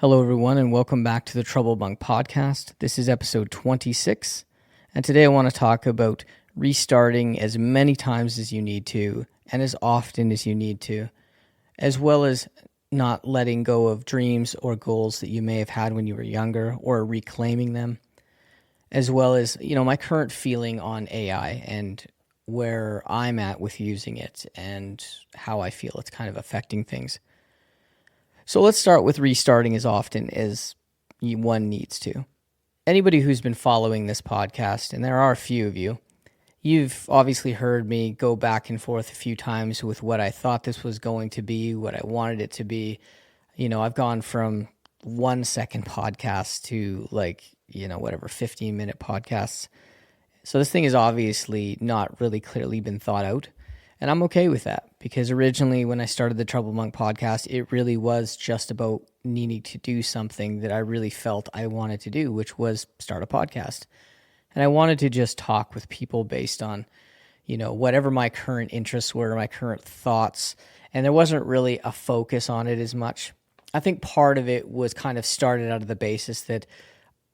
Hello, everyone, and welcome back to the Trouble Bunk podcast. This is episode 26, and today I want to talk about restarting as many times as you need to and as often as you need to, as well as not letting go of dreams or goals that you may have had when you were younger or reclaiming them, as well as, my current feeling on AI and where I'm at with using it and how I feel it's kind of affecting things. So let's start with restarting as often as one needs to. Anybody who's been following this podcast, and there are a few of you, you've obviously heard me go back and forth a few times with what I thought this was going to be, what I wanted it to be. I've gone from 1 second podcasts to 15-minute podcasts. So this thing is obviously not really clearly been thought out. And I'm okay with that because originally when I started the Trouble Monk podcast, it really was just about needing to do something that I really felt I wanted to do, which was start a podcast. And I wanted to just talk with people based on, whatever my current interests were, my current thoughts. And there wasn't really a focus on it as much. I think part of it was kind of started out of the basis that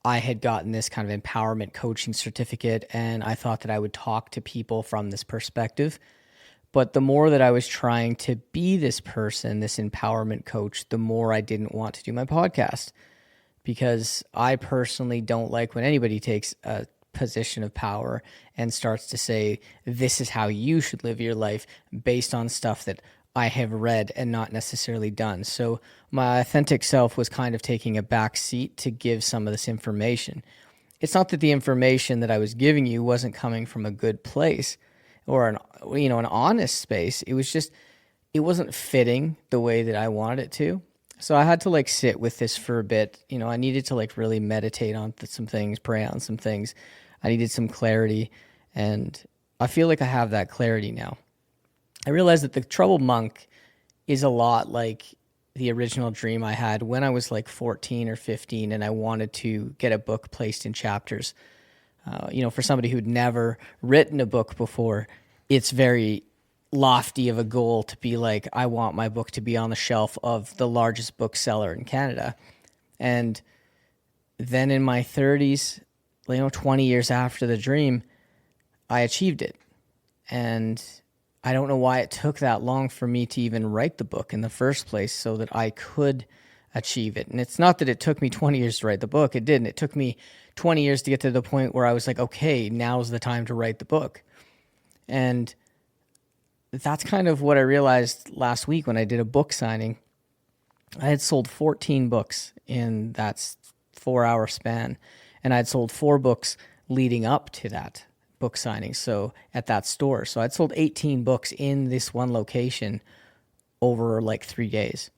I had gotten this kind of empowerment coaching certificate, and I thought that I would talk to people from this perspective. But the more that I was trying to be this person, this empowerment coach, the more I didn't want to do my podcast, because I personally don't like when anybody takes a position of power and starts to say, this is how you should live your life based on stuff that I have read and not necessarily done. So my authentic self was kind of taking a back seat to give some of this information. It's not that the information that I was giving you wasn't coming from a good place or an honest space. It was just, it wasn't fitting the way that I wanted it to. So I had to sit with this for a bit. I needed to really meditate on some things, pray on some things. I needed some clarity, and I feel like I have that clarity now. I realized that the Trouble Monk is a lot like the original dream I had when I was 14 or 15 and I wanted to get a book placed in chapters. For somebody who'd never written a book before, it's very lofty of a goal to be like, I want my book to be on the shelf of the largest bookseller in Canada. And then in my 30s, 20 years after the dream, I achieved it. And I don't know why it took that long for me to even write the book in the first place so that I could achieve it. And it's not that it took me 20 years to write the book. It didn't. It took me 20 years to get to the point where I was like, okay, now's the time to write the book. And that's kind of what I realized last week when I did a book signing. I had sold 14 books in that 4-hour span, and I'd sold 4 books leading up to that book signing. So at that store. So I'd sold 18 books in this one location over 3 days.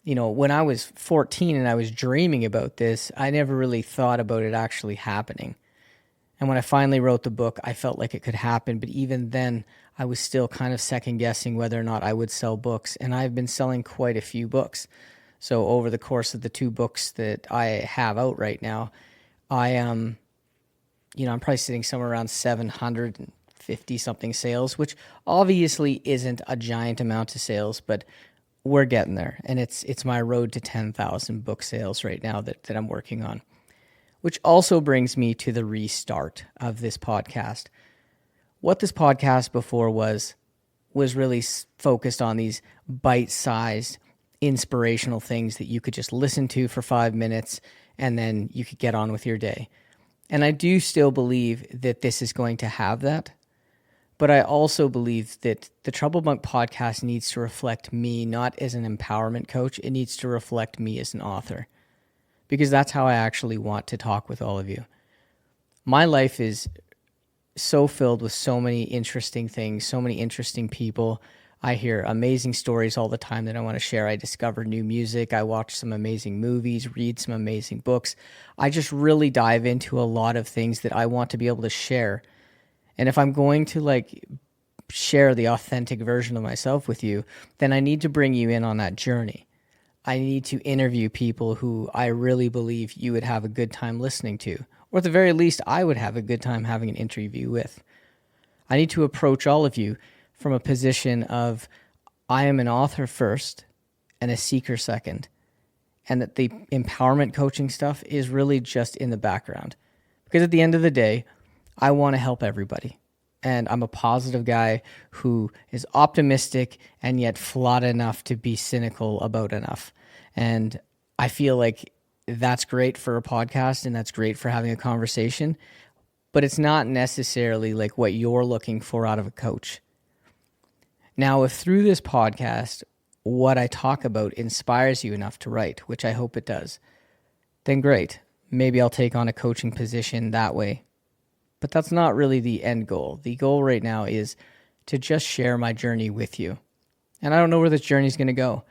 When I was 14 and I was dreaming about this, I never really thought about it actually happening. And when I finally wrote the book, I felt like it could happen. But even then, I was still kind of second guessing whether or not I would sell books. And I've been selling quite a few books. So over the course of the 2 books that I have out right now, I'm probably sitting somewhere around 750 something sales, which obviously isn't a giant amount of sales, but we're getting there. And it's my road to 10,000 book sales right now that I'm working on, which also brings me to the restart of this podcast. What this podcast before was really focused on these bite-sized inspirational things that you could just listen to for 5 minutes and then you could get on with your day. And I do still believe that this is going to have that. But I also believe that the Trouble Bunk podcast needs to reflect me, not as an empowerment coach. It needs to reflect me as an author, because that's how I actually want to talk with all of you. My life is so filled with so many interesting things, so many interesting people. I hear amazing stories all the time that I want to share. I discover new music. I watch some amazing movies, read some amazing books. I just really dive into a lot of things that I want to be able to share. And if I'm going to share the authentic version of myself with you, then I need to bring you in on that journey. I need to interview people who I really believe you would have a good time listening to, or at the very least, I would have a good time having an interview with. I need to approach all of you from a position of I am an author first and a seeker second. and that the empowerment coaching stuff is really just in the background. Because at the end of the day, I want to help everybody. And I'm a positive guy who is optimistic and yet flawed enough to be cynical about enough. And I feel like that's great for a podcast and that's great for having a conversation, but it's not necessarily like what you're looking for out of a coach. Now, if through this podcast, what I talk about inspires you enough to write, which I hope it does, then great. Maybe I'll take on a coaching position that way. But that's not really the end goal. The goal right now is to just share my journey with you. And I don't know where this journey is going to go.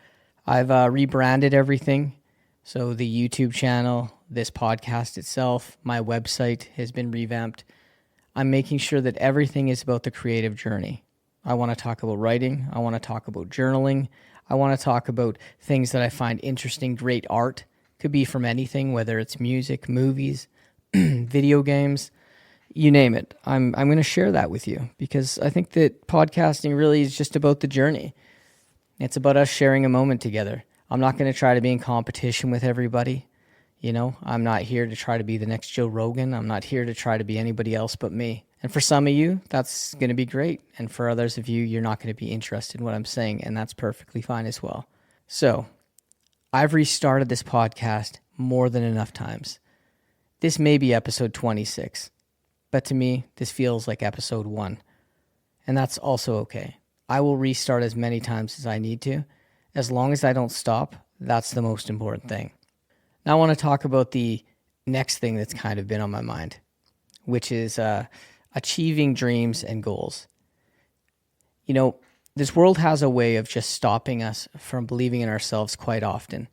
I've rebranded everything. So the YouTube channel, this podcast itself, my website has been revamped. I'm making sure that everything is about the creative journey. I want to talk about writing. I want to talk about journaling. I want to talk about things that I find interesting, great art. Could be from anything, whether it's music, movies, video games, you name it. I'm going to share that with you because I think that podcasting really is just about the journey. It's about us sharing a moment together. I'm not going to try to be in competition with everybody. You know, I'm not here to try to be the next Joe Rogan. I'm not here to try to be anybody else but me. And for some of you, that's going to be great. And for others of you, you're not going to be interested in what I'm saying, and that's perfectly fine as well. So, I've restarted this podcast more than enough times. This may be episode 26. But to me, this feels like episode 1. And that's also okay. I will restart as many times as I need to. As long as I don't stop, that's the most important thing. Now I want to talk about the next thing that's kind of been on my mind, which is achieving dreams and goals. You know, this world has a way of just stopping us from believing in ourselves quite often.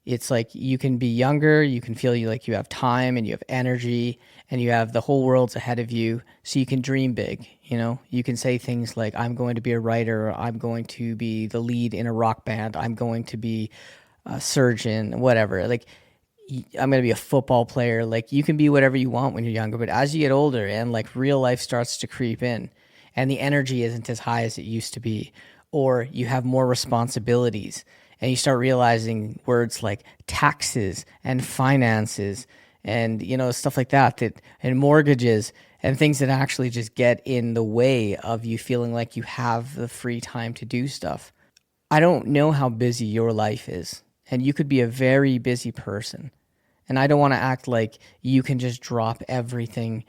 It's like you can be younger, you can feel like you have time and you have energy and you have the whole world's ahead of you, so you can dream big, you know? You can say things like, I'm going to be a writer, or I'm going to be the lead in a rock band, I'm going to be a surgeon, whatever. Like, I'm going to be a football player. Like, you can be whatever you want when you're younger, but as you get older and like real life starts to creep in and the energy isn't as high as it used to be, or you have more responsibilities, and you start realizing words like taxes and finances and, you know, stuff like that, and mortgages and things that actually just get in the way of you feeling like you have the free time to do stuff. I don't know how busy your life is, and you could be a very busy person. And I don't want to act like you can just drop everything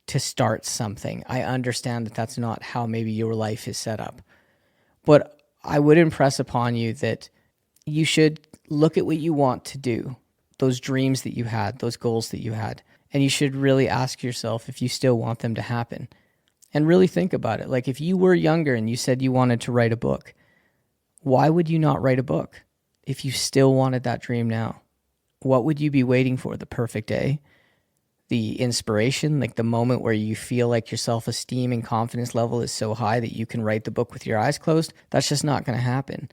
to start something. I understand that that's not how maybe your life is set up. But I would impress upon you that you should look at what you want to do, those dreams that you had, those goals that you had, and you should really ask yourself if you still want them to happen. And really think about it. Like, if you were younger and you said you wanted to write a book, why would you not write a book if you still wanted that dream now? What would you be waiting for? The perfect day? The inspiration, like the moment where you feel like your self-esteem and confidence level is so high that you can write the book with your eyes closed? That's just not going to happen.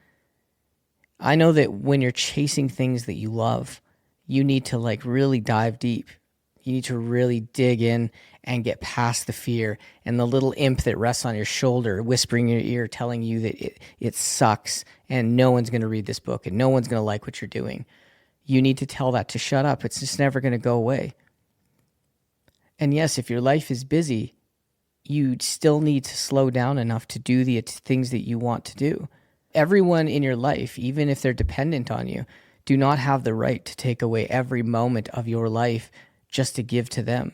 I know that when you're chasing things that you love, you need to like really dive deep. You need to really dig in and get past the fear and the little imp that rests on your shoulder, whispering in your ear, telling you that it sucks and no one's going to read this book and no one's going to like what you're doing. You need to tell that to shut up. It's just never going to go away. And yes, if your life is busy, you still need to slow down enough to do the things that you want to do. Everyone in your life, even if they're dependent on you, do not have the right to take away every moment of your life just to give to them.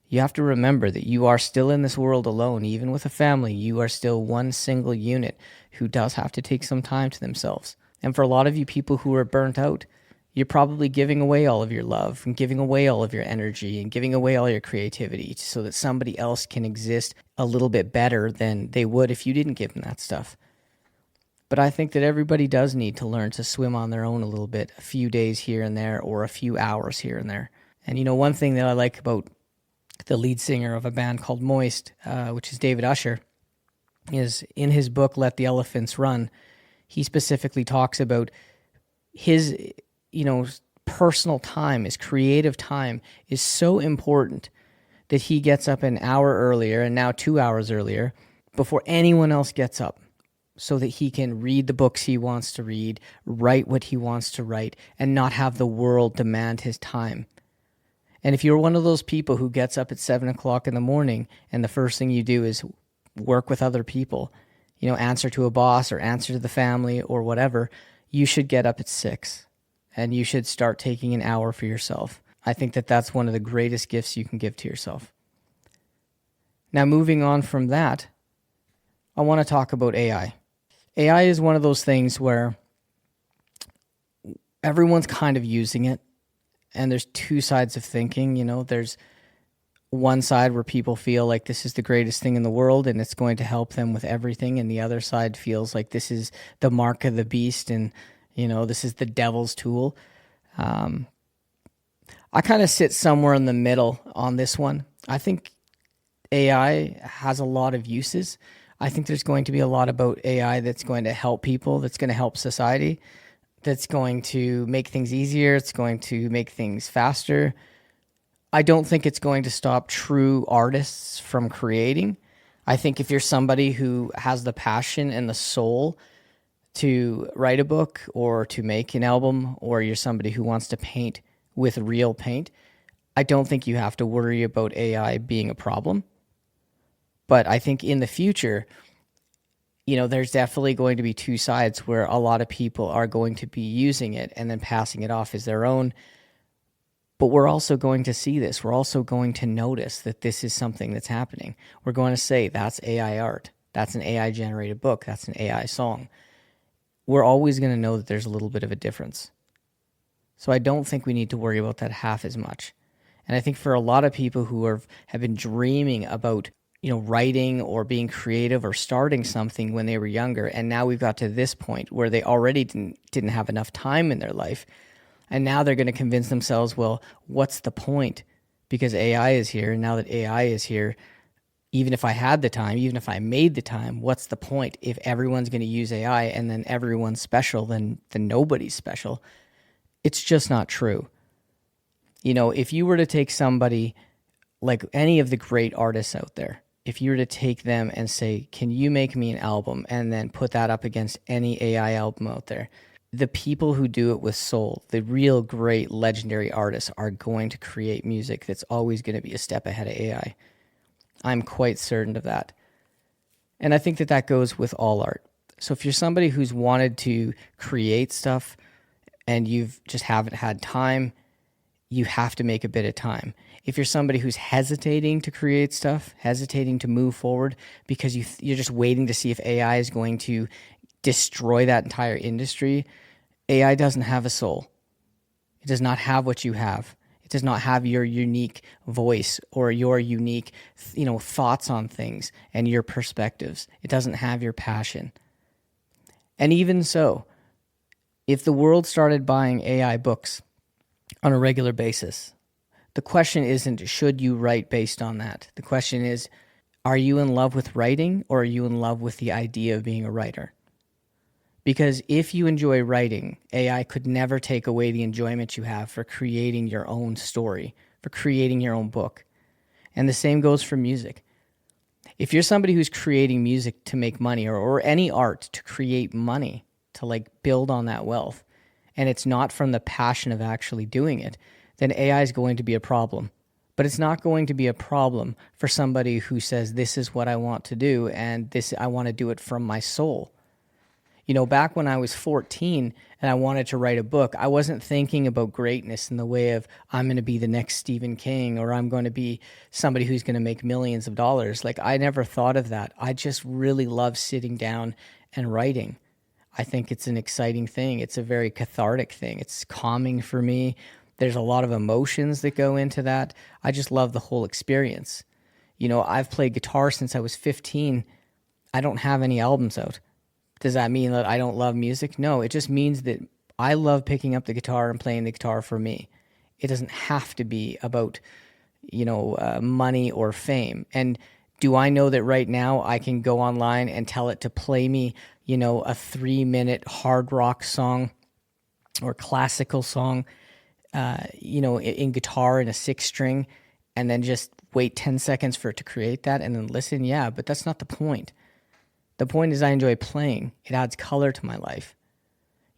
You have to remember that you are still in this world alone. Even with a family, you are still one single unit who does have to take some time to themselves. And for a lot of you people who are burnt out, you're probably giving away all of your love and giving away all of your energy and giving away all your creativity so that somebody else can exist a little bit better than they would if you didn't give them that stuff. But I think that everybody does need to learn to swim on their own a little bit, a few days here and there or a few hours here and there. And you know, one thing that I like about the lead singer of a band called Moist, which is David Usher, is in his book, Let the Elephants Run, he specifically talks about his, personal time, his creative time is so important that he gets up an hour earlier and now 2 hours earlier before anyone else gets up. so that he can read the books he wants to read, write what he wants to write, and not have the world demand his time. And if you're one of those people who gets up at 7 o'clock in the morning and the first thing you do is work with other people, answer to a boss or answer to the family or whatever, you should get up at 6 and you should start taking an hour for yourself. I think that that's one of the greatest gifts you can give to yourself. Now, moving on from that, I want to talk about AI. AI is one of those things where everyone's kind of using it, and there's two sides of thinking. There's one side where people feel like this is the greatest thing in the world and it's going to help them with everything, and the other side feels like this is the mark of the beast and this is the devil's tool. I kind of sit somewhere in the middle on this one. I think AI has a lot of uses. I think there's going to be a lot about AI that's going to help people, that's going to help society, that's going to make things easier, it's going to make things faster. I don't think it's going to stop true artists from creating. I think if you're somebody who has the passion and the soul to write a book or to make an album, or you're somebody who wants to paint with real paint, I don't think you have to worry about AI being a problem. But I think in the future, there's definitely going to be two sides where a lot of people are going to be using it and then passing it off as their own. But we're also going to see this. We're also going to notice that this is something that's happening. We're going to say, that's AI art. That's an AI generated book. That's an AI song. We're always going to know that there's a little bit of a difference. So I don't think we need to worry about that half as much. And I think for a lot of people who have been dreaming about writing or being creative or starting something when they were younger, and now we've got to this point where they already didn't have enough time in their life, and now they're going to convince themselves, well, what's the point? Because AI is here, and now that AI is here, even if I had the time, even if I made the time, what's the point? If everyone's going to use AI and then everyone's special, then nobody's special. It's just not true. If you were to take somebody like any of the great artists out there, if you were to take them and say, can you make me an album, and then put that up against any AI album out there, the people who do it with soul, the real great legendary artists, are going to create music that's always going to be a step ahead of AI. I'm quite certain of that. And I think that goes with all art. So if you're somebody who's wanted to create stuff and you've just haven't had time, you have to make a bit of time. If you're somebody who's hesitating to create stuff, hesitating to move forward because you're just waiting to see if AI is going to destroy that entire industry, AI doesn't have a soul. It does not have what you have. It does not have your unique voice or your unique, thoughts on things and your perspectives. It doesn't have your passion. And even so, if the world started buying AI books on a regular basis, the question isn't, should you write based on that? The question is, are you in love with writing, or are you in love with the idea of being a writer? Because if you enjoy writing, AI could never take away the enjoyment you have for creating your own story, for creating your own book. And the same goes for music. If you're somebody who's creating music to make money, or any art to create money, to build on that wealth, and it's not from the passion of actually doing it, then AI is going to be a problem. But it's not going to be a problem for somebody who says, this is what I want to do, and I want to do it from my soul. Back when I was 14 and I wanted to write a book, I wasn't thinking about greatness in the way of, I'm going to be the next Stephen King, or I'm going to be somebody who's going to make millions of dollars. I never thought of that. I just really love sitting down and writing. I think it's an exciting thing. It's a very cathartic thing. It's calming for me. There's a lot of emotions that go into that. I just love the whole experience. I've played guitar since I was 15. I don't have any albums out. Does that mean that I don't love music? No, it just means that I love picking up the guitar and playing the guitar for me. It doesn't have to be about, money or fame. And do I know that right now I can go online and tell it to play me, a 3-minute hard rock song or classical song, in guitar in a 6-string, and then just wait 10 seconds for it to create that and then listen? Yeah, but that's not the point. The point is I enjoy playing. It adds color to my life.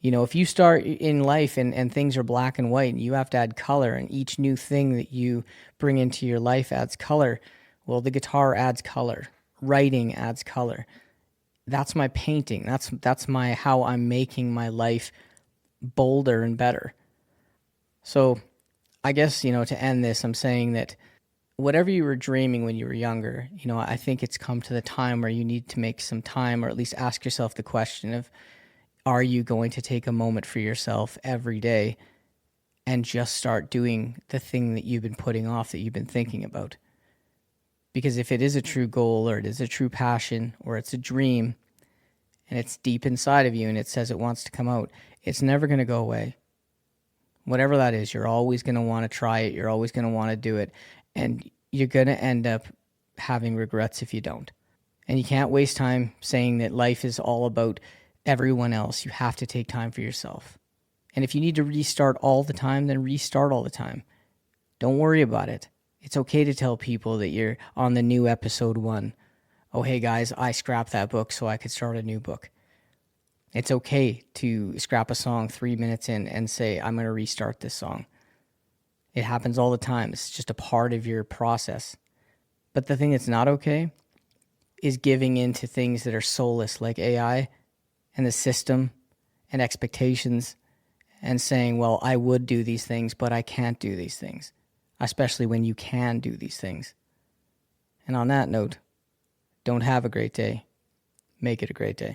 You know, if you start in life and things are black and white and you have to add color, and each new thing that you bring into your life adds color, well, the guitar adds color. Writing adds color. That's my painting. That's my how I'm making my life bolder and better. So I guess, to end this, I'm saying that whatever you were dreaming when you were younger, I think it's come to the time where you need to make some time, or at least ask yourself the question of, are you going to take a moment for yourself every day and just start doing the thing that you've been putting off, that you've been thinking about? Because if it is a true goal, or it is a true passion, or it's a dream, and it's deep inside of you and it says it wants to come out, it's never going to go away. Whatever that is, you're always going to want to try it. You're always going to want to do it. And you're going to end up having regrets if you don't. And you can't waste time saying that life is all about everyone else. You have to take time for yourself. And if you need to restart all the time, then restart all the time. Don't worry about it. It's okay to tell people that you're on the new episode 1. Oh, hey guys, I scrapped that book so I could start a new book. It's okay to scrap a song 3 minutes in and say, I'm going to restart this song. It happens all the time. It's just a part of your process. But the thing that's not okay is giving in to things that are soulless, like AI and the system and expectations, and saying, well, I would do these things, but I can't do these things, especially when you can do these things. And on that note, don't have a great day. Make it a great day.